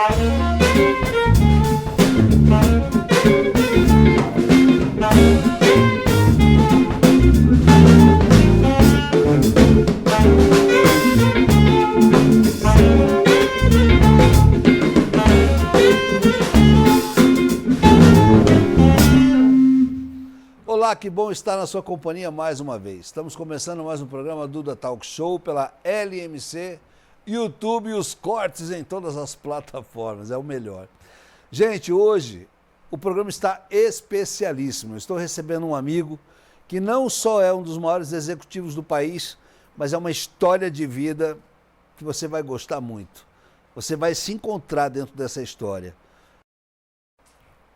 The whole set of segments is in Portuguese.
Olá, que bom estar na sua companhia mais uma vez. Estamos começando mais um programa Duda Talk Show pela LMC, YouTube e os cortes em todas as plataformas, é o melhor. Gente, hoje o programa está especialíssimo. Eu estou recebendo um amigo que não só é um dos maiores executivos do país, mas é uma história de vida que você vai gostar muito. Você vai se encontrar dentro dessa história.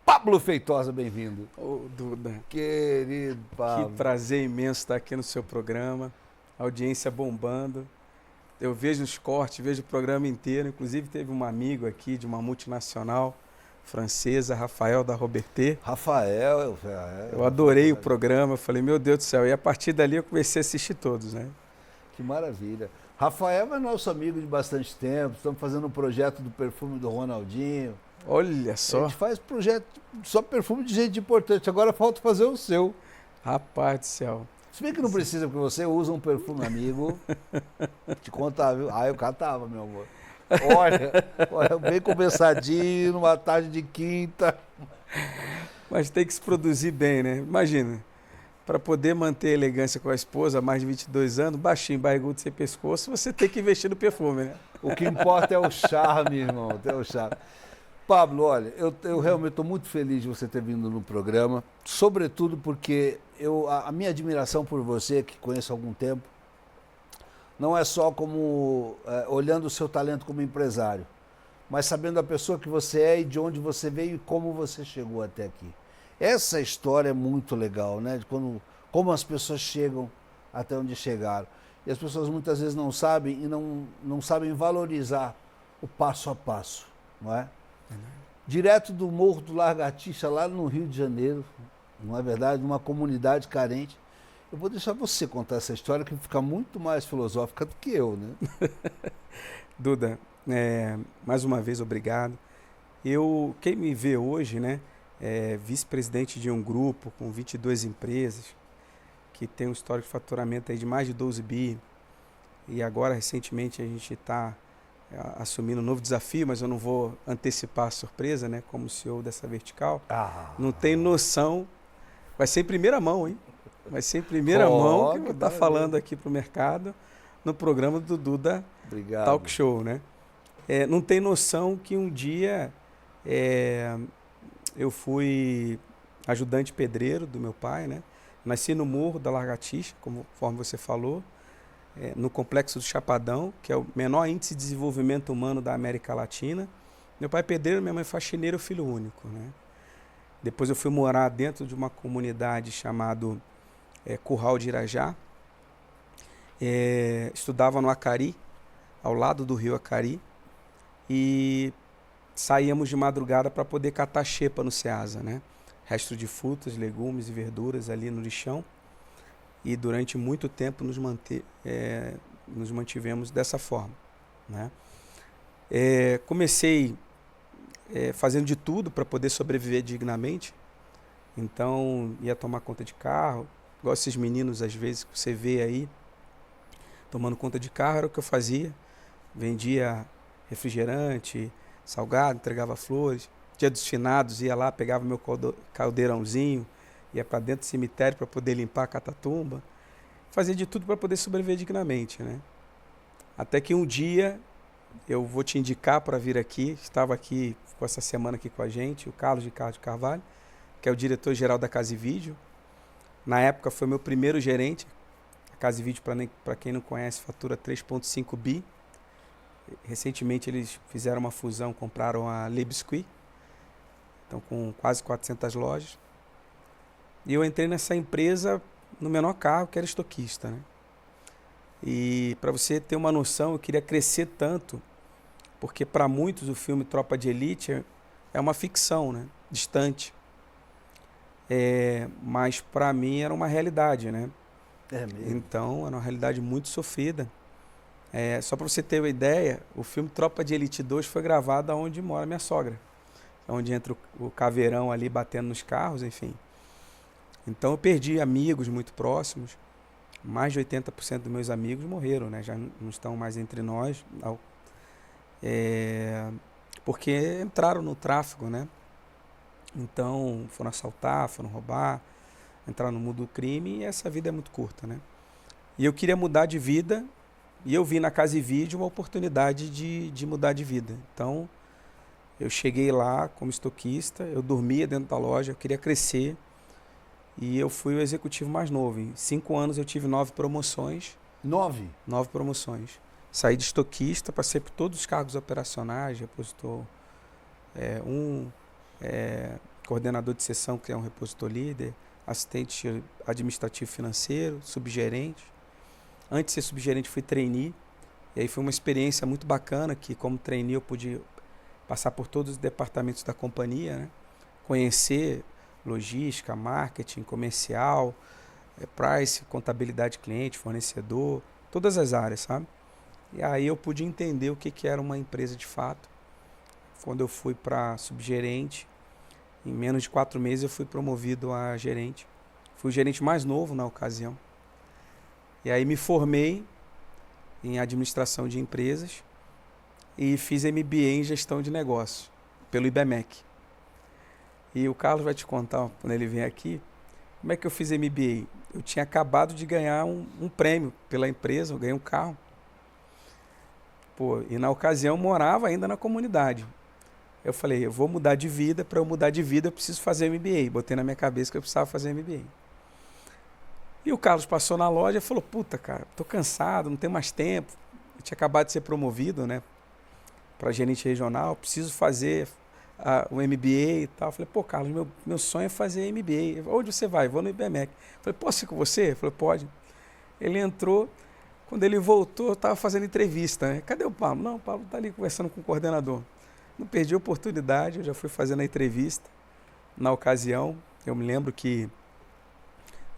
Pablo Feitosa, bem-vindo. Ô, Duda. Querido Pablo. Que prazer imenso estar aqui no seu programa. Audiência bombando. Eu vejo os cortes, vejo o programa inteiro. Inclusive, teve um amigo aqui de uma multinacional francesa, Rafael da Robertet. Rafael. Eu adorei o programa. Eu falei, meu Deus do céu. E a partir dali eu comecei a assistir todos, né? Que maravilha. Rafael é nosso amigo de bastante tempo. Estamos fazendo um projeto do perfume do Ronaldinho. Olha só. A gente faz projeto só perfume de gente importante. Agora falta fazer o seu. Rapaz do céu. Se bem que não precisa, porque você usa um perfume amigo. Te contar, viu? Ah, eu catava, meu amor. Olha, bem começadinho, numa tarde de quinta. Mas tem que se produzir bem, né? Imagina, para poder manter a elegância com a esposa há mais de 22 anos, baixinho, barrigudo, sem pescoço, você tem que investir no perfume, né? O que importa é o charme, irmão. É o charme. Pablo, olha, eu realmente estou muito feliz de você ter vindo no programa, sobretudo porque a minha admiração por você, que conheço há algum tempo, não é só como olhando o seu talento como empresário, mas sabendo a pessoa que você é e de onde você veio e como você chegou até aqui. Essa história é muito legal, né? De como as pessoas chegam até onde chegaram. E as pessoas muitas vezes não sabem e não sabem valorizar o passo a passo, não é? Direto do Morro do Largatixa, lá no Rio de Janeiro, não é verdade? Numa comunidade carente. Eu vou deixar você contar essa história que fica muito mais filosófica do que eu, né? Duda, mais uma vez, obrigado. Quem me vê hoje, né, é vice-presidente de um grupo com 22 empresas, que tem um histórico de faturamento aí de mais de 12 bi. E agora, recentemente, a gente está assumindo um novo desafio, mas eu não vou antecipar a surpresa, né? Como CEO dessa vertical. Não tem noção. Vai ser em primeira mão, hein? Vai ser em primeira mão que eu vou estar falando aqui para o mercado no programa do Duda Talk Show, né? Não tem noção que um dia eu fui ajudante pedreiro do meu pai, né? Nasci no Morro da Largatixa, conforme você falou. No Complexo do Chapadão, que é o menor índice de desenvolvimento humano da América Latina. Meu pai é pedreiro, minha mãe é faxineira, filho único, né? Depois eu fui morar dentro de uma comunidade chamada Curral de Irajá. Estudava no Acari, ao lado do rio Acari, e saíamos de madrugada para poder catar xepa no Ceasa, né? Resto de frutas, legumes e verduras ali no lixão. E durante muito tempo nos mantivemos dessa forma, né? Comecei fazendo de tudo para poder sobreviver dignamente. Então, ia tomar conta de carro, igual esses meninos às vezes que você vê aí, tomando conta de carro, era o que eu fazia. Vendia refrigerante, salgado, entregava flores. Dia dos finados, ia lá, pegava meu caldeirãozinho, ia para dentro do cemitério para poder limpar a catatumba. Fazia de tudo para poder sobreviver dignamente, né? Até que um dia, eu vou te indicar para vir aqui, estava aqui, ficou essa semana aqui com a gente, o Carlos de Carvalho, que é o diretor-geral da Casa e Vídeo. Na época foi meu primeiro gerente. A Casa e Vídeo, para quem não conhece, fatura 3,5 bi. Recentemente eles fizeram uma fusão, compraram a Le Biscuit. Então com quase 400 lojas. E eu entrei nessa empresa no menor cargo, que era estoquista, né? E para você ter uma noção, eu queria crescer tanto, porque para muitos o filme Tropa de Elite é uma ficção, né? Distante. Mas para mim era uma realidade, né? É mesmo. Então era uma realidade muito sofrida. Só para você ter uma ideia, o filme Tropa de Elite 2 foi gravado onde mora minha sogra. Onde entra o caveirão ali batendo nos carros, enfim. Então eu perdi amigos muito próximos. Mais de 80% dos meus amigos morreram, né? Já não estão mais entre nós. Porque entraram no tráfico, né? Então foram assaltar, foram roubar, entraram no mundo do crime, e essa vida é muito curta, né? E eu queria mudar de vida, e eu vi na Casa e Vídeo uma oportunidade de mudar de vida. Então eu cheguei lá como estoquista, eu dormia dentro da loja, eu queria crescer, e eu fui o executivo mais novo. Em 5 anos eu tive 9 promoções. 9? 9 promoções. Saí de estoquista, passei por todos os cargos operacionais, repositor coordenador de seção, que é um repositor líder, assistente administrativo financeiro, subgerente. Antes de ser subgerente, fui trainee. E aí foi uma experiência muito bacana, que como trainee eu pude passar por todos os departamentos da companhia, né? Conhecer logística, marketing, comercial, price, contabilidade cliente, fornecedor, todas as áreas, sabe? E aí eu pude entender o que era uma empresa de fato. Quando eu fui para subgerente, em menos de 4 meses eu fui promovido a gerente. Fui o gerente mais novo na ocasião. E aí me formei em administração de empresas e fiz MBA em gestão de negócios, pelo IBMEC. E o Carlos vai te contar, quando ele vem aqui, como é que eu fiz MBA. Eu tinha acabado de ganhar um prêmio pela empresa, eu ganhei um carro. E na ocasião eu morava ainda na comunidade. Eu falei, eu vou mudar de vida, para eu mudar de vida eu preciso fazer MBA. Botei na minha cabeça que eu precisava fazer MBA. E o Carlos passou na loja e falou, puta, cara, tô cansado, não tenho mais tempo. Eu tinha acabado de ser promovido, né, para gerente regional, preciso fazer o MBA e tal. Eu falei, pô, Carlos, meu sonho é fazer MBA. Onde você vai? Vou no IBMEC. Eu falei, posso ir com você? Ele falou, pode. Ele entrou, quando ele voltou, eu estava fazendo entrevista, né? Cadê o Pablo? Não, o Pablo está ali conversando com o coordenador. Não perdi a oportunidade, eu já fui fazendo a entrevista. Na ocasião, eu me lembro que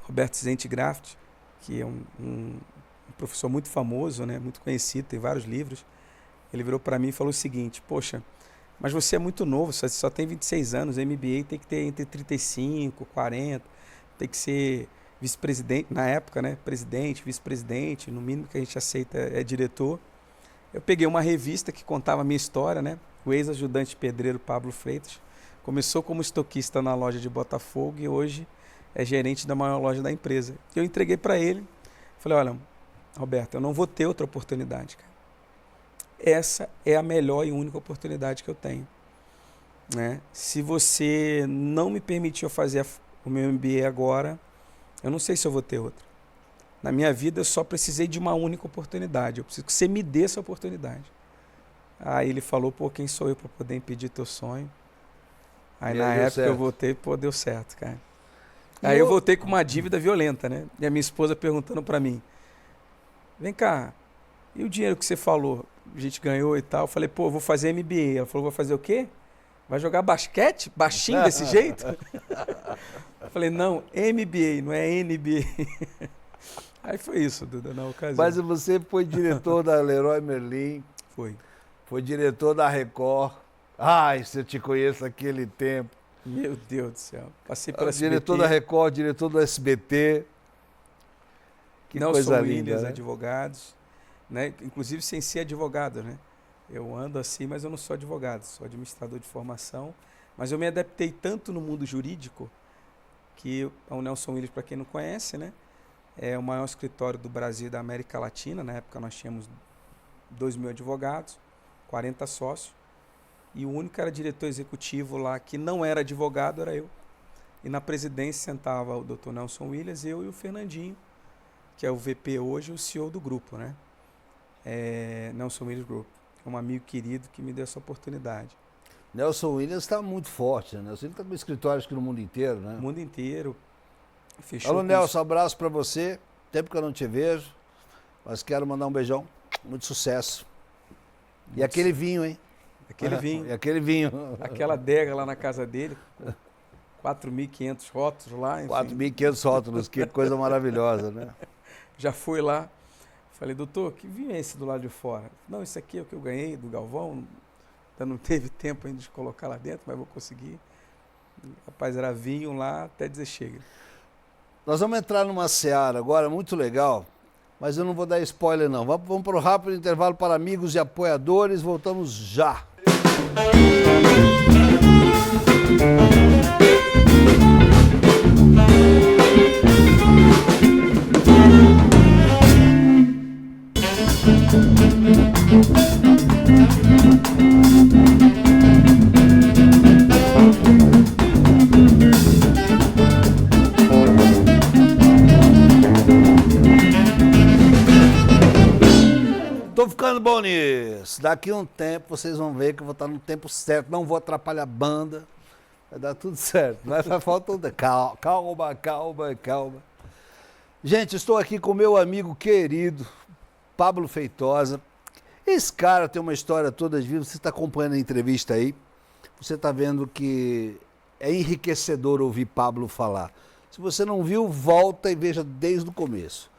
Roberto Zentgraft, que é um professor muito famoso, né, muito conhecido, tem vários livros, ele virou para mim e falou o seguinte, poxa, mas você é muito novo, você só tem 26 anos, MBA tem que ter entre 35, 40, tem que ser vice-presidente, na época, né, presidente, vice-presidente, no mínimo que a gente aceita é diretor. Eu peguei uma revista que contava a minha história, né, o ex-ajudante pedreiro Pablo Freitas, começou como estoquista na loja de Botafogo e hoje é gerente da maior loja da empresa. Eu entreguei para ele, falei, olha, Roberto, eu não vou ter outra oportunidade, cara. Essa é a melhor e única oportunidade que eu tenho, né? Se você não me permitir eu fazer o meu MBA agora, eu não sei se eu vou ter outra. Na minha vida eu só precisei de uma única oportunidade, eu preciso que você me dê essa oportunidade. Aí ele falou, pô, quem sou eu para poder impedir teu sonho? Aí na época eu voltei, pô, deu certo, cara. Aí eu voltei com uma dívida violenta, né? E a minha esposa perguntando para mim, vem cá, e o dinheiro que você falou? A gente ganhou e tal. Eu falei, pô, vou fazer MBA. Ela falou, vou fazer o quê? Vai jogar basquete? Baixinho desse jeito? Eu falei, não, MBA, não é NBA. Aí foi isso, Duda, na ocasião. Mas você foi diretor da Leroy Merlin. Foi diretor da Record. Ai, se eu te conheço naquele tempo. Meu Deus do céu. Passei pela SBT. Diretor da Record, diretor do SBT. Que Nelson coisa Williams, linda, né? advogados, né? Inclusive sem ser advogado, né? Eu ando assim, mas eu não sou advogado, sou administrador de formação. Mas eu me adaptei tanto no mundo jurídico que o Nelson Williams, para quem não conhece, né? É o maior escritório do Brasil e da América Latina. Na época nós tínhamos 2.000 advogados, 40 sócios. E o único que era diretor executivo lá que não era advogado era eu. E na presidência sentava o Dr. Nelson Williams, eu e o Fernandinho, que é o VP hoje, o CEO do grupo, né? Nelson Williams Group. É um amigo querido que me deu essa oportunidade. Nelson Williams está muito forte, né? Nelson Williams está com escritórios aqui no mundo inteiro, né? No mundo inteiro. Fechou. Alô, Nelson, abraço para você. Tempo que eu não te vejo, mas quero mandar um beijão. Muito sucesso. E aquele vinho, hein? Aquele vinho. E aquele vinho. Aquela adega lá na casa dele, 4.500 rótulos lá. 4.500 rótulos, que coisa maravilhosa, né? Já fui lá, Falei, doutor, que vinho é esse do lado de fora? Não, isso aqui é o que eu ganhei do Galvão, ainda não teve tempo ainda de colocar lá dentro, mas vou conseguir. Rapaz, era vinho lá até dizer chega. Nós vamos entrar numa seara agora muito legal, mas eu não vou dar spoiler não. Vamos para o rápido intervalo para amigos e apoiadores, voltamos já. Tô ficando bom nisso. Daqui a um tempo vocês vão ver que eu vou estar no tempo certo. Não vou atrapalhar a banda. Vai dar tudo certo. Mas falta calma, calma, calma. Gente, estou aqui com meu amigo querido, Pablo Feitosa. Esse cara tem uma história toda de vida. Você está acompanhando a entrevista aí. Você está vendo que é enriquecedor ouvir Pablo falar. Se você não viu, volta e veja desde o começo.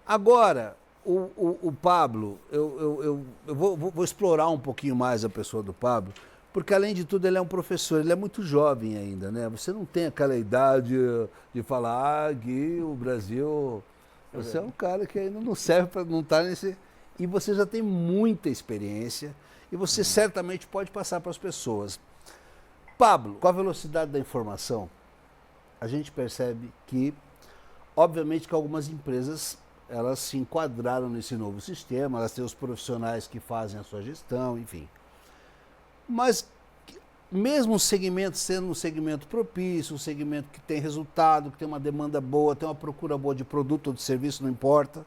Agora, o Pablo, eu vou explorar um pouquinho mais a pessoa do Pablo, porque além de tudo ele é um professor, ele é muito jovem ainda, né? Você não tem aquela idade de falar que o Brasil... Você é um cara que ainda não serve para não estar nesse... E você já tem muita experiência e você certamente pode passar para as pessoas. Pablo, com a velocidade da informação, a gente percebe que, obviamente, que algumas empresas elas se enquadraram nesse novo sistema, elas têm os profissionais que fazem a sua gestão, enfim. Mas, mesmo o segmento sendo um segmento propício, um segmento que tem resultado, que tem uma demanda boa, tem uma procura boa de produto ou de serviço, não importa,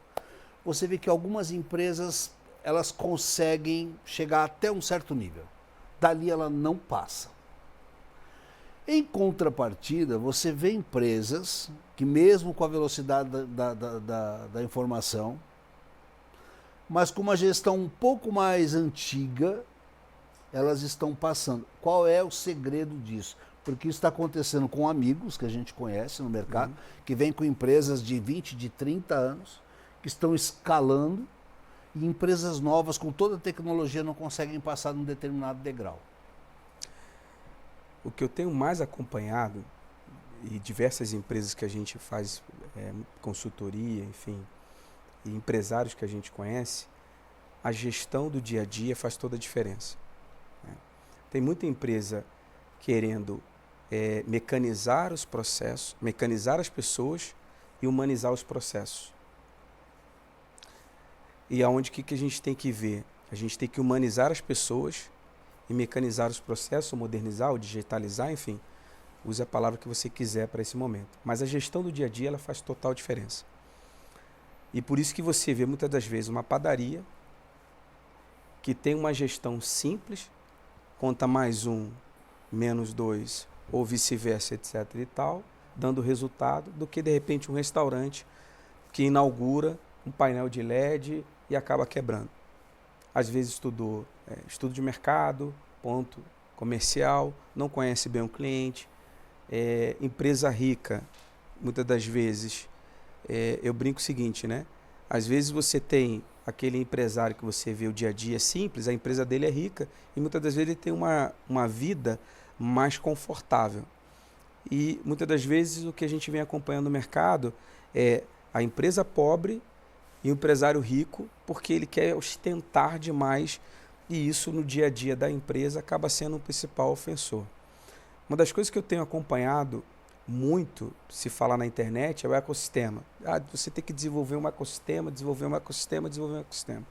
você vê que algumas empresas elas conseguem chegar até um certo nível. Dali ela não passa. Em contrapartida, você vê empresas que mesmo com a velocidade da informação, mas com uma gestão um pouco mais antiga, elas estão passando. Qual é o segredo disso? Porque isso está acontecendo com amigos que a gente conhece no mercado, que vêm com empresas de 20, de 30 anos, que estão escalando, e empresas novas com toda a tecnologia não conseguem passar num determinado degrau. O que eu tenho mais acompanhado, e diversas empresas que a gente faz consultoria, enfim, e empresários que a gente conhece, a gestão do dia a dia faz toda a diferença. Né? Tem muita empresa querendo mecanizar os processos, mecanizar as pessoas e humanizar os processos. E aonde que a gente tem que ver? A gente tem que humanizar as pessoas e mecanizar os processos, ou modernizar, ou digitalizar, enfim, use a palavra que você quiser para esse momento. Mas a gestão do dia a dia ela faz total diferença. E por isso que você vê muitas das vezes uma padaria que tem uma gestão simples, conta mais um, menos dois, ou vice-versa, etc. e tal, dando resultado, do que de repente um restaurante que inaugura um painel de LED e acaba quebrando. Às vezes estudou estudo de mercado, ponto comercial, não conhece bem o cliente, empresa rica, muitas das vezes, eu brinco o seguinte, né? Às vezes você tem aquele empresário que você vê o dia a dia simples, a empresa dele é rica e muitas das vezes ele tem uma vida mais confortável. E muitas das vezes o que a gente vem acompanhando no mercado é a empresa pobre e o empresário rico, porque ele quer ostentar demais e isso no dia a dia da empresa acaba sendo o principal ofensor. Uma das coisas que eu tenho acompanhado muito, se falar na internet, é o ecossistema. Você tem que desenvolver um ecossistema, desenvolver um ecossistema, desenvolver um ecossistema.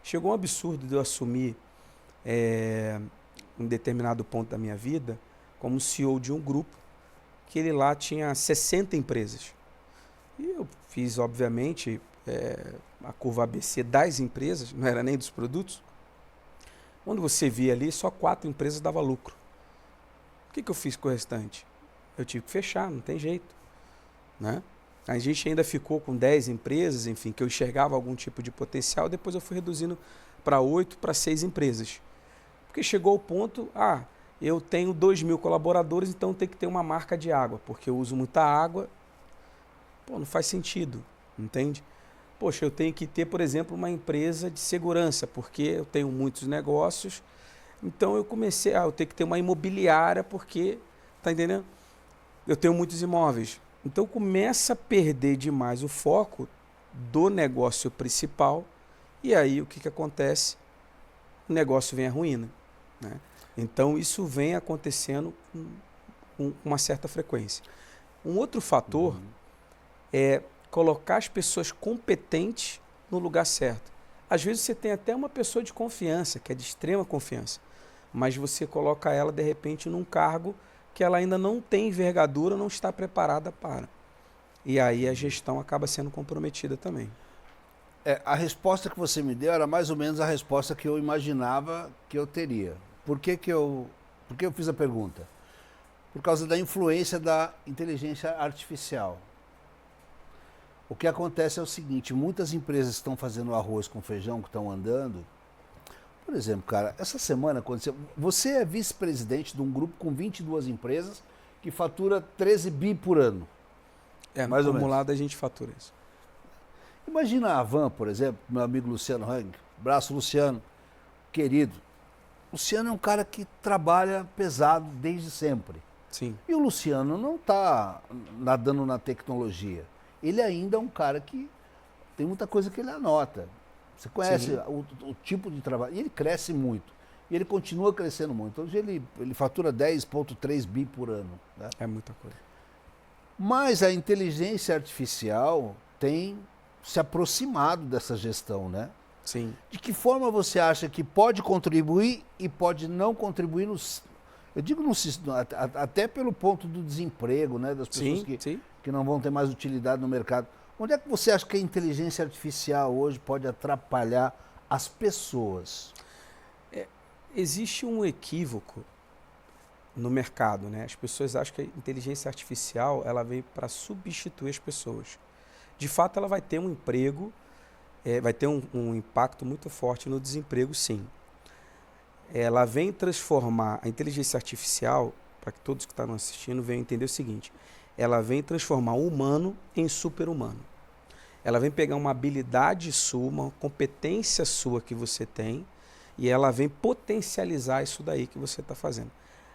Chegou um absurdo de eu assumir um determinado ponto da minha vida como CEO de um grupo que ele lá tinha 60 empresas. E eu fiz, obviamente, a curva ABC das empresas, não era nem dos produtos. Quando você via ali, só 4 empresas davam lucro. O que eu fiz com o restante? Eu tive que fechar, não tem jeito. Né? A gente ainda ficou com 10 empresas, enfim, que eu enxergava algum tipo de potencial, depois eu fui reduzindo para 8, para 6 empresas. Porque chegou ao ponto, eu tenho 2.000 colaboradores, então tem que ter uma marca de água, porque eu uso muita água. Pô, não faz sentido, entende? poxa, eu tenho que ter, por exemplo, uma empresa de segurança, porque eu tenho muitos negócios, então eu comecei, eu tenho que ter uma imobiliária, porque, tá entendendo? Eu tenho muitos imóveis. Então começa a perder demais o foco do negócio principal, e aí o que, que acontece? O negócio vem à ruína, né? Então isso vem acontecendo com uma certa frequência. Um outro fator é colocar as pessoas competentes no lugar certo. Às vezes você tem até uma pessoa de confiança, que é de extrema confiança, mas você coloca ela, de repente, num cargo que ela ainda não tem envergadura, não está preparada para. E aí a gestão acaba sendo comprometida também. A resposta que você me deu era mais ou menos a resposta que eu imaginava que eu teria. Por que eu fiz a pergunta? Por causa da influência da inteligência artificial. O que acontece é o seguinte, muitas empresas que estão fazendo arroz com feijão, que estão andando, por exemplo, cara, essa semana aconteceu, você é vice-presidente de um grupo com 22 empresas que fatura 13 bi por ano. Mais acumulado a gente fatura isso. Imagina a Havan, por exemplo, meu amigo Luciano Hang, abraço Luciano, querido. Luciano é um cara que trabalha pesado desde sempre. Sim. E o Luciano não está nadando na tecnologia. Ele ainda é um cara que tem muita coisa que ele anota. Você conhece o tipo de trabalho. E ele cresce muito. E ele continua crescendo muito. Hoje ele fatura 10,3 bi por ano. Né? É muita coisa. Mas a inteligência artificial tem se aproximado dessa gestão, né? Sim. De que forma você acha que pode contribuir e pode não contribuir eu digo até pelo ponto do desemprego, né? Das pessoas que não vão ter mais utilidade no mercado. Onde é que você acha que a inteligência artificial hoje pode atrapalhar as pessoas? Existe um equívoco no mercado, né? As pessoas acham que a inteligência artificial ela veio para substituir as pessoas. De fato, ela vai ter um emprego, vai ter um impacto muito forte no desemprego, sim. Ela vem transformar a inteligência artificial, para que todos que estão assistindo venham entender o seguinte, ela vem transformar o humano em super-humano. Ela vem pegar uma habilidade sua, uma competência sua que você tem, e ela vem potencializar isso daí que você está fazendo.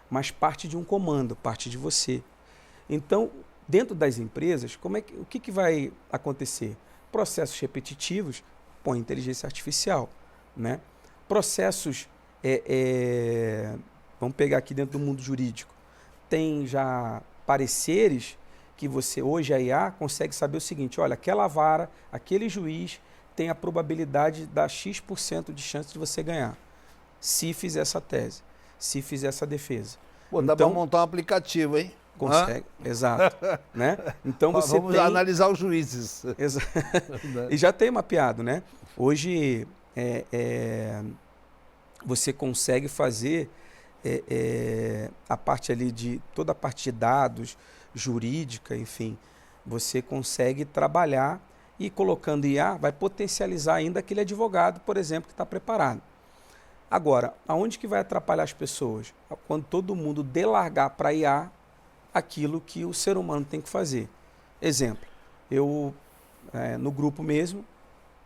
Mas parte de um comando, parte de você. Então, dentro das empresas, o que vai acontecer? Processos repetitivos, põe inteligência artificial, né? Processos, vamos pegar aqui dentro do mundo jurídico, tem já pareceres que você, hoje a IA, consegue saber o seguinte, olha, aquela vara, aquele juiz tem a probabilidade de dar X% de chance de você ganhar, se fizer essa tese, se fizer essa defesa. Pô, dá para montar um aplicativo, hein? Consegue, exato. Né? Então você vamos analisar os juízes. E já tem mapeado, né? Hoje você consegue fazer a parte ali de toda a parte de dados, jurídica, enfim, você consegue trabalhar e colocando IA vai potencializar ainda aquele advogado, por exemplo, que está preparado. Agora, aonde que vai atrapalhar as pessoas? Quando todo mundo delargar para IA aquilo que o ser humano tem que fazer. Exemplo, no grupo mesmo,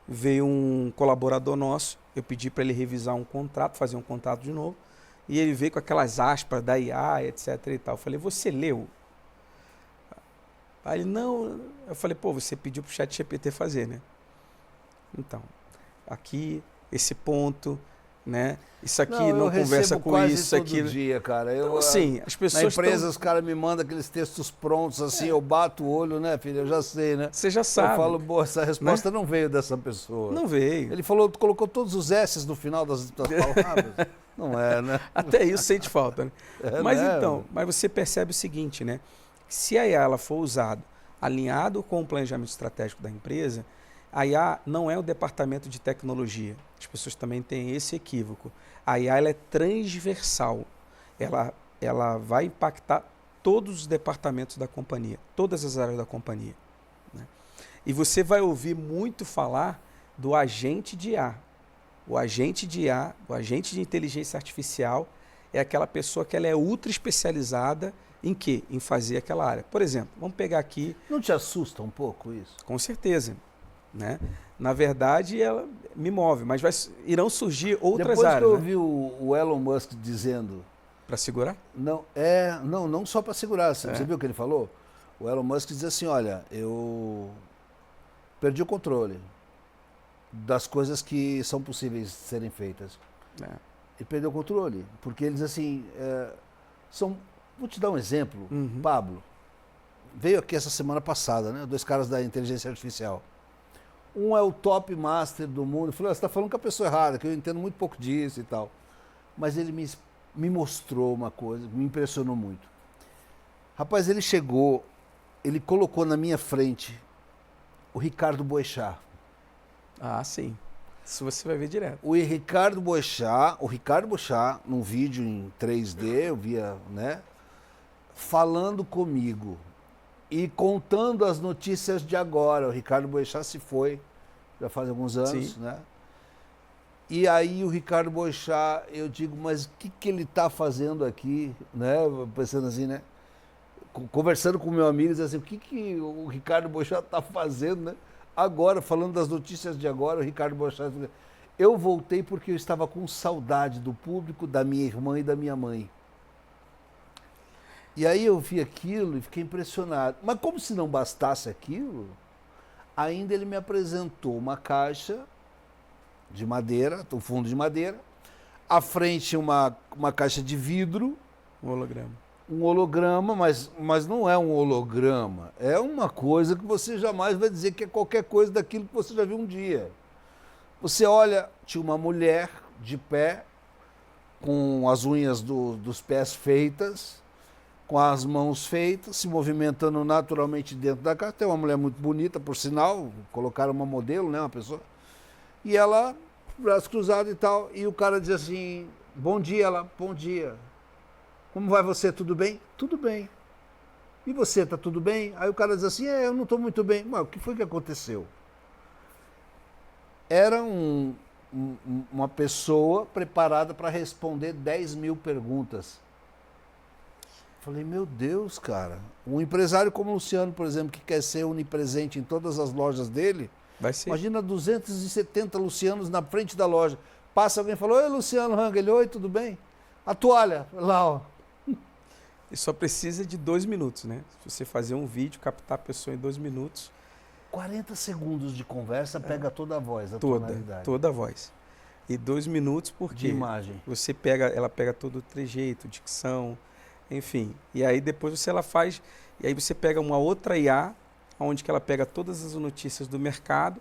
veio um colaborador nosso, eu pedi para ele revisar um contrato, fazer um contrato de novo, e ele veio com aquelas aspas da IA, etc. e tal. Eu falei, você leu? Aí ele, não. Eu falei, pô, você pediu para o ChatGPT fazer, né? Então, aqui, esse ponto, né? Isso aqui não conversa com isso, aquilo. Dia, cara. Então, assim, as pessoas na empresa os caras me mandam aqueles textos prontos, assim, eu bato o olho, né, filho? Eu já sei, né? Você já sabe. Eu falo, boa, essa resposta não veio dessa pessoa. Não veio. Ele falou, colocou todos os S's no final das palavras. Não é, né? Até isso sente falta, né? Mas então, você percebe o seguinte, né? Se a IA ela for usada alinhado com o planejamento estratégico da empresa, a IA não é o departamento de tecnologia. As pessoas também têm esse equívoco. A IA ela é transversal. Ela vai impactar todos os departamentos da companhia, todas as áreas da companhia. Né? E você vai ouvir muito falar do agente de IA. O agente de IA, o agente de inteligência artificial, é aquela pessoa que ela é ultra especializada em quê? Em fazer aquela área. Por exemplo, vamos pegar aqui... Não te assusta um pouco isso? Com certeza. né? Na verdade, ela me move, mas irão surgir outras Depois áreas. Depois que eu ouvi o Elon Musk dizendo... Para segurar? Não só para segurar. Você viu o que ele falou? O Elon Musk diz assim, olha, eu perdi o controle das coisas que são possíveis de serem feitas. Ele perdeu o controle, porque eles assim, vou te dar um exemplo, Pablo, veio aqui essa semana passada, né, 2 caras da inteligência artificial. Um é o top master do mundo, eu falei, você está falando com a pessoa errada, que eu entendo muito pouco disso e tal. Mas ele me mostrou uma coisa, me impressionou muito. Rapaz, ele chegou, ele colocou na minha frente o Ricardo Boechat. Ah, sim. Isso você vai ver direto. O Ricardo Boechat, num vídeo em 3D, eu via, né, falando comigo e contando as notícias de agora. O Ricardo Boechat se foi, já faz alguns anos, sim, né? E aí o Ricardo Boechat, eu digo, mas o que ele está fazendo aqui, né? Pensando assim, né? Conversando com o meu amigo, assim, o que o Ricardo Boechat está fazendo, né? Agora, falando das notícias de agora, o Ricardo Boechat... Eu voltei porque eu estava com saudade do público, da minha irmã e da minha mãe. E aí eu vi aquilo e fiquei impressionado. Mas como se não bastasse aquilo, ainda ele me apresentou uma caixa de madeira, um fundo de madeira, à frente uma caixa de vidro. Um holograma. Um holograma, mas não é um holograma. É uma coisa que você jamais vai dizer que é qualquer coisa daquilo que você já viu um dia. Você olha, tinha uma mulher de pé, com as unhas dos pés feitas, com as mãos feitas, se movimentando naturalmente dentro da casa. Tem uma mulher muito bonita, por sinal, colocaram uma modelo, né, uma pessoa. E ela, braço cruzado e tal, e o cara diz assim, bom dia, ela, bom dia. Como vai você, tudo bem? Tudo bem. E você, tá tudo bem? Aí o cara diz assim, eu não estou muito bem. Mas o que foi que aconteceu? Era uma pessoa preparada para responder 10 mil perguntas. Falei, meu Deus, cara. Um empresário como o Luciano, por exemplo, que quer ser onipresente em todas as lojas dele, vai ser. Imagina 270 Lucianos na frente da loja. Passa alguém e fala, oi, Luciano Hangel, oi, tudo bem? A toalha, lá, ó. E só precisa de 2 minutos, né? Se você fazer um vídeo, captar a pessoa em 2 minutos. 40 segundos de conversa pega toda a voz, a tonalidade. Toda a voz. E 2 minutos porque de imagem. Você ela pega todo o trejeito, dicção, enfim. E aí depois ela faz, e aí você pega uma outra IA, onde que ela pega todas as notícias do mercado,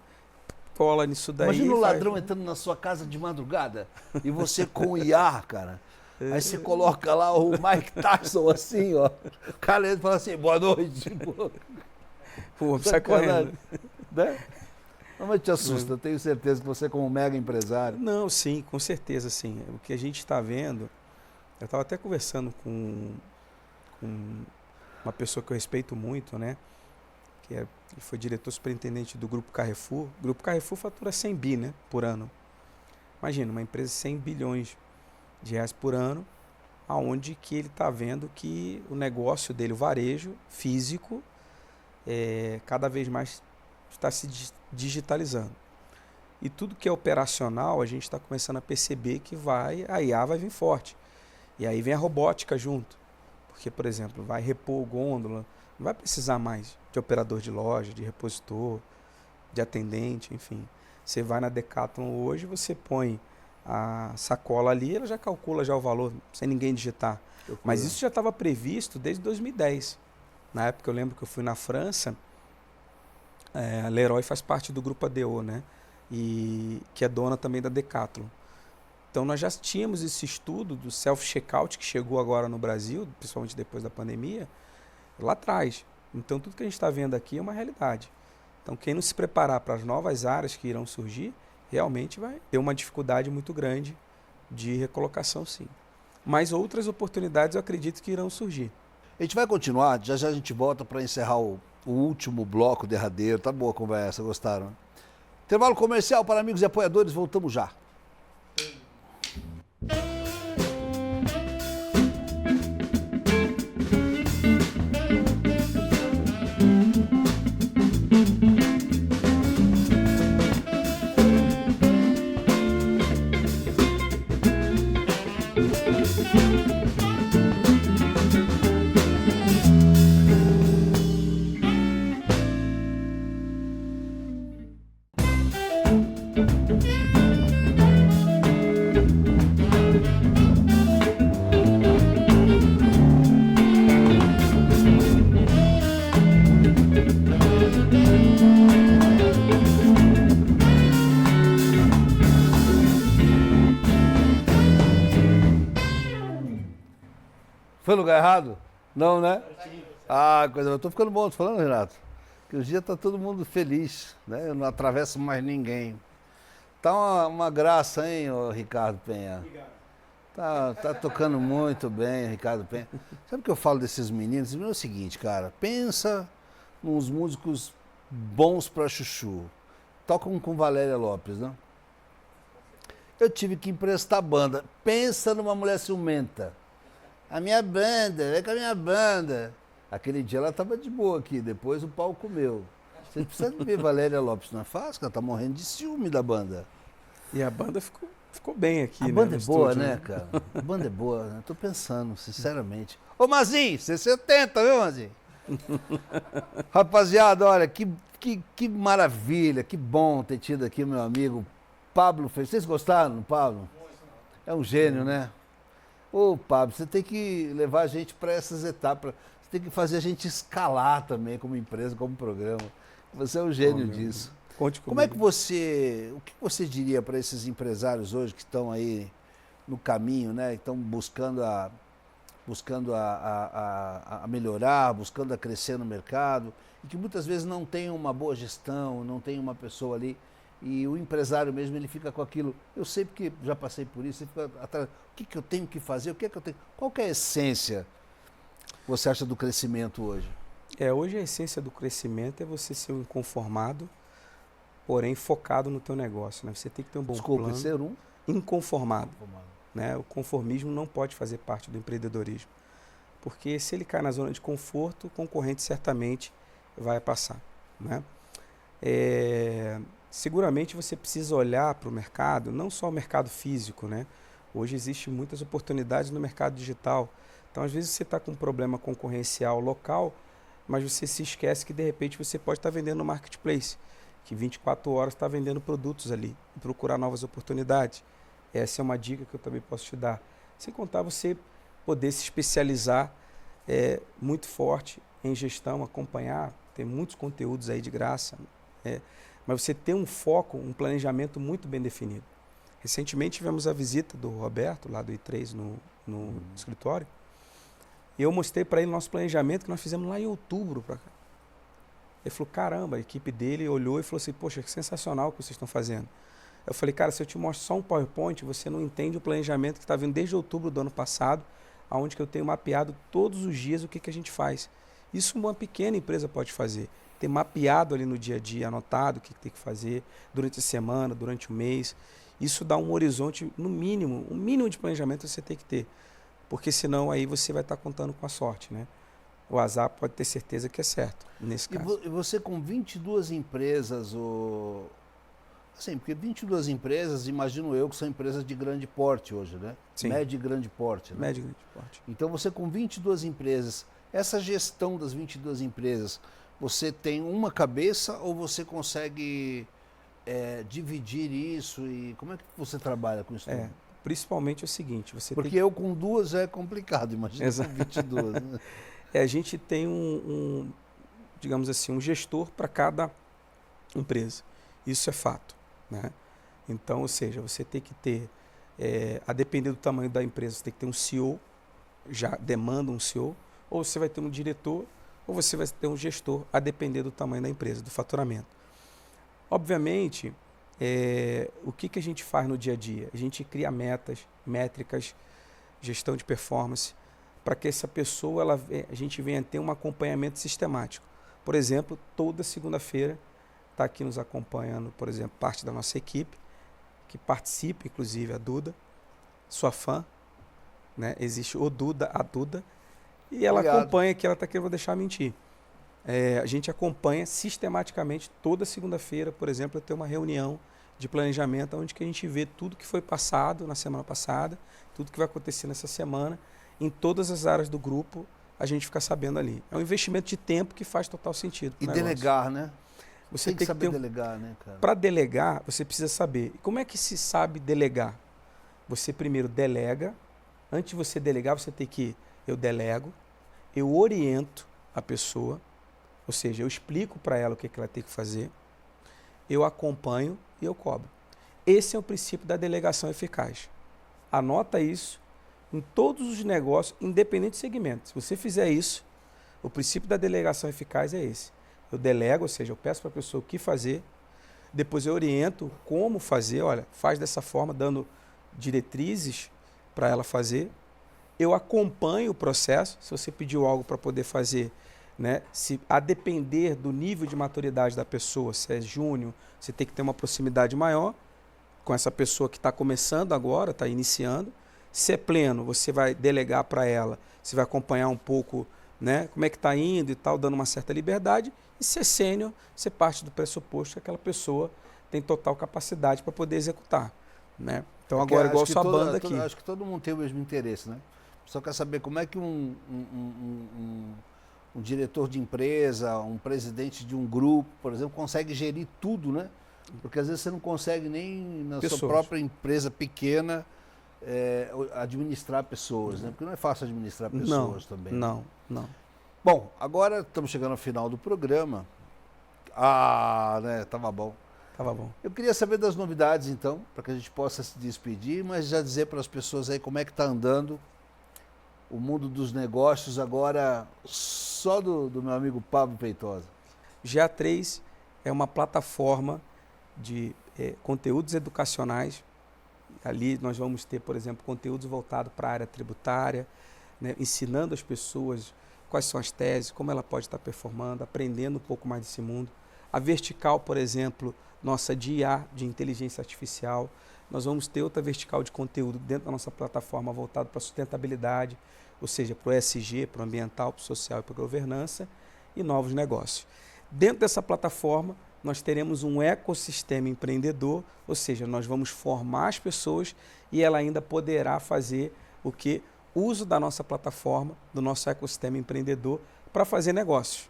cola nisso daí. Imagina o ladrão entrando na sua casa de madrugada e você com o IA, cara. Aí você coloca lá o Mike Tyson assim, ó. O cara entra e fala assim, boa noite. Pô, sai correndo. Né? Não, mas te assusta, eu tenho certeza que você como mega empresário... Não, sim, com certeza, sim. O que a gente está vendo, eu estava até conversando com uma pessoa que eu respeito muito, né? Que foi diretor superintendente do Grupo Carrefour. O Grupo Carrefour fatura 100 bi, né, por ano. Imagina, uma empresa de 100 bilhões de reais por ano, aonde que ele está vendo que o negócio dele, o varejo físico, cada vez mais está se digitalizando. E tudo que é operacional, a gente está começando a perceber que a IA vai vir forte. E aí vem a robótica junto. Porque, por exemplo, vai repor gôndola, não vai precisar mais de operador de loja, de repositor, de atendente, enfim. Você vai na Decathlon hoje, você põe a sacola ali, ela já calcula já o valor, sem ninguém digitar. Mas isso já estava previsto desde 2010. Na época eu lembro que eu fui na França, a Leroy faz parte do grupo ADO, né? E que é dona também da Decathlon. Então nós já tínhamos esse estudo do self-checkout que chegou agora no Brasil, principalmente depois da pandemia, lá atrás. Então tudo que a gente está vendo aqui é uma realidade. Então quem não se preparar para as novas áreas que irão surgir, realmente vai ter uma dificuldade muito grande de recolocação, sim. Mas outras oportunidades eu acredito que irão surgir. A gente vai continuar, já a gente volta para encerrar o último bloco derradeiro. Tá boa a conversa, gostaram? Intervalo comercial para amigos e apoiadores, voltamos já. Foi no lugar errado? Não, né? Ah, coisa. Eu tô ficando bom, tô falando, Renato. Que hoje dia tá todo mundo feliz, né? Eu não atravesso mais ninguém. Tá uma graça, hein, ô Ricardo Penha? Obrigado. Tá tocando muito bem, Ricardo Penha. Sabe o que eu falo desses meninos? Esses meninos é o seguinte, cara. Pensa nos músicos bons pra chuchu. Tocam com Valéria Lopes, né? Eu tive que emprestar banda. Pensa numa mulher ciumenta. A minha banda, vem com a minha banda. Aquele dia ela tava de boa aqui, depois o pau comeu. Você precisa ver Valéria Lopes, não é fácil, ela tá morrendo de ciúme da banda. E a banda ficou bem aqui, A né? banda é no boa, estúdio, né, cara? A banda é boa, né? Tô pensando, sinceramente. Ô, Mazinho, você 70, viu, Mazinho? Rapaziada, olha, que maravilha, que bom ter tido aqui o meu amigo Pablo Fez. Vocês gostaram do Pablo? É um gênio, né? Ô, Pablo, você tem que levar a gente para essas etapas. Você tem que fazer a gente escalar também como empresa, como programa. Você é um gênio disso. Conte comigo. Como é que o que você diria para esses empresários hoje que estão aí no caminho, né? Que estão buscando a melhorar, buscando a crescer no mercado e que muitas vezes não tem uma boa gestão, não tem uma pessoa ali e o empresário mesmo ele fica com aquilo. Eu sei porque já passei por isso. Ele fica atrás. O que eu tenho que fazer? O que é que eu tenho? Qual que é a essência? Você acha do crescimento hoje? Hoje a essência do crescimento é você ser um inconformado, porém focado no teu negócio, né? Você tem que ter um bom plano. Ser um inconformado, né? O conformismo não pode fazer parte do empreendedorismo, porque se ele cai na zona de conforto, o concorrente certamente vai passar, né? Seguramente você precisa olhar para o mercado, não só o mercado físico, né? Hoje existem muitas oportunidades no mercado digital. Então, às vezes, você está com um problema concorrencial local, mas você se esquece que, de repente, você pode estar vendendo no marketplace, que 24 horas está vendendo produtos ali, e procurar novas oportunidades. Essa é uma dica que eu também posso te dar. Sem contar você poder se especializar muito forte em gestão, acompanhar, tem muitos conteúdos aí de graça, mas você ter um foco, um planejamento muito bem definido. Recentemente tivemos a visita do Roberto, lá do I3, no escritório, e eu mostrei para ele nosso planejamento que nós fizemos lá em outubro. Ele falou, caramba, a equipe dele olhou e falou assim, poxa, que sensacional o que vocês estão fazendo. Eu falei, cara, se eu te mostro só um PowerPoint, você não entende o planejamento que está vindo desde outubro do ano passado, onde que eu tenho mapeado todos os dias o que a gente faz. Isso uma pequena empresa pode fazer. Ter mapeado ali no dia a dia, anotado o que tem que fazer durante a semana, durante o mês. Isso dá um horizonte, no mínimo, um mínimo de planejamento você tem que ter. Porque senão aí você vai estar contando com a sorte, né? O azar pode ter certeza que é certo, nesse caso. E você com 22 empresas, assim, porque 22 empresas, imagino eu, que são empresas de grande porte hoje, né? Sim. Médio e grande porte. Né? Médio e grande porte. Então você com 22 empresas, essa gestão das 22 empresas, você tem uma cabeça ou você consegue dividir isso? E como é que você trabalha com isso tudo? Principalmente é o seguinte, porque eu com duas já é complicado, imagina com 22. Né? A gente tem digamos assim, um gestor para cada empresa. Isso é fato, né? Então, ou seja, você tem que ter, a depender do tamanho da empresa, você tem que ter um CEO, já demanda um CEO, ou você vai ter um diretor, ou você vai ter um gestor, a depender do tamanho da empresa, do faturamento. Obviamente, o que a gente faz no dia a dia? A gente cria metas, métricas, gestão de performance, para que essa pessoa, a gente venha ter um acompanhamento sistemático. Por exemplo, toda segunda-feira está aqui nos acompanhando, por exemplo, parte da nossa equipe, que participa, inclusive, a Duda, sua fã, né? Existe o Duda, a Duda, e ela acompanha aqui, ela está aqui, eu vou deixar mentir. A gente acompanha sistematicamente, toda segunda-feira, por exemplo, eu tenho uma reunião de planejamento onde que a gente vê tudo que foi passado na semana passada, tudo que vai acontecer nessa semana, em todas as áreas do grupo, a gente fica sabendo ali. É um investimento de tempo que faz total sentido. E delegar, né? Você tem que saber delegar, né, cara? Para delegar, você precisa saber. Como é que se sabe delegar? Você primeiro delega. Antes de você delegar, você tem que... Eu delego, eu oriento a pessoa, ou seja, eu explico para ela o que ela tem que fazer, eu acompanho e eu cobro. Esse é o princípio da delegação eficaz. Anota isso em todos os negócios, independente do segmento. Se você fizer isso, o princípio da delegação eficaz é esse. Eu delego, ou seja, eu peço para a pessoa o que fazer, depois eu oriento como fazer, olha, faz dessa forma, dando diretrizes para ela fazer. Eu acompanho o processo, se você pediu algo para poder fazer, né, se a depender do nível de maturidade da pessoa, se é júnior, você tem que ter uma proximidade maior com essa pessoa que está começando agora, está iniciando. Se é pleno, você vai delegar para ela, você vai acompanhar um pouco, né, como é que está indo e tal, dando uma certa liberdade. E se é sênior, você parte do pressuposto que aquela pessoa tem total capacidade para poder executar, né? Então agora, igual sua banda aqui. Acho que todo mundo tem o mesmo interesse, né? Só quer saber como é que um diretor de empresa, um presidente de um grupo, por exemplo, consegue gerir tudo, né? Porque às vezes você não consegue nem na sua própria empresa pequena administrar pessoas, né? Porque não é fácil administrar pessoas também. Não. Bom, agora estamos chegando ao final do programa. Né? Tava bom. Eu queria saber das novidades, então, para que a gente possa se despedir, mas já dizer para as pessoas aí como é que está andando o mundo dos negócios agora só do meu amigo Pablo Feitosa. GA3 é uma plataforma de conteúdos educacionais. Ali nós vamos ter, por exemplo, conteúdos voltados para a área tributária, né, ensinando as pessoas quais são as teses, como ela pode estar performando, aprendendo um pouco mais desse mundo. A vertical, por exemplo, nossa de IA, de inteligência artificial. Nós vamos ter outra vertical de conteúdo dentro da nossa plataforma voltado para a sustentabilidade, ou seja, para o ESG, para o ambiental, para o social e para a governança, e novos negócios. Dentro dessa plataforma, nós teremos um ecossistema empreendedor, ou seja, nós vamos formar as pessoas e ela ainda poderá fazer o que? Uso da nossa plataforma, do nosso ecossistema empreendedor, para fazer negócios.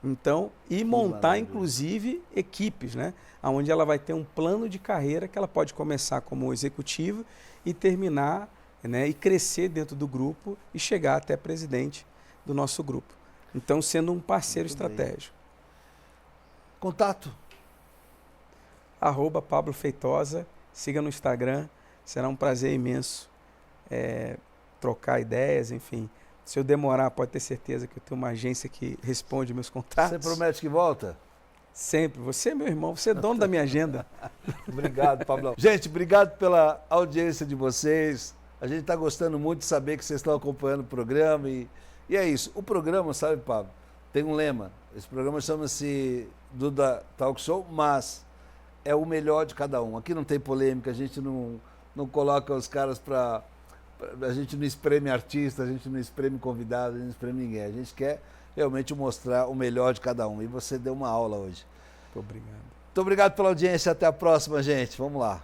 Então, e montar, inclusive, equipes, né? Onde ela vai ter um plano de carreira que ela pode começar como executivo e terminar, né, e crescer dentro do grupo e chegar até presidente do nosso grupo. Então, sendo um parceiro estratégico. Contato? @Pablo Feitosa, siga no Instagram, será um prazer imenso trocar ideias, enfim. Se eu demorar, pode ter certeza que eu tenho uma agência que responde meus contatos. Você promete que volta? Sempre. Você é meu irmão, você é dono da minha agenda. Obrigado, Pablo. Gente, obrigado pela audiência de vocês. A gente está gostando muito de saber que vocês estão acompanhando o programa. E é isso. O programa, sabe, Pablo, tem um lema. Esse programa chama-se Duda Talk Show, mas é o melhor de cada um. Aqui não tem polêmica, a gente não coloca os caras para... A gente não espreme artista, a gente não espreme convidado, a gente não espreme ninguém. A gente quer realmente mostrar o melhor de cada um. E você deu uma aula hoje. Muito obrigado. Muito obrigado pela audiência. Até a próxima, gente. Vamos lá.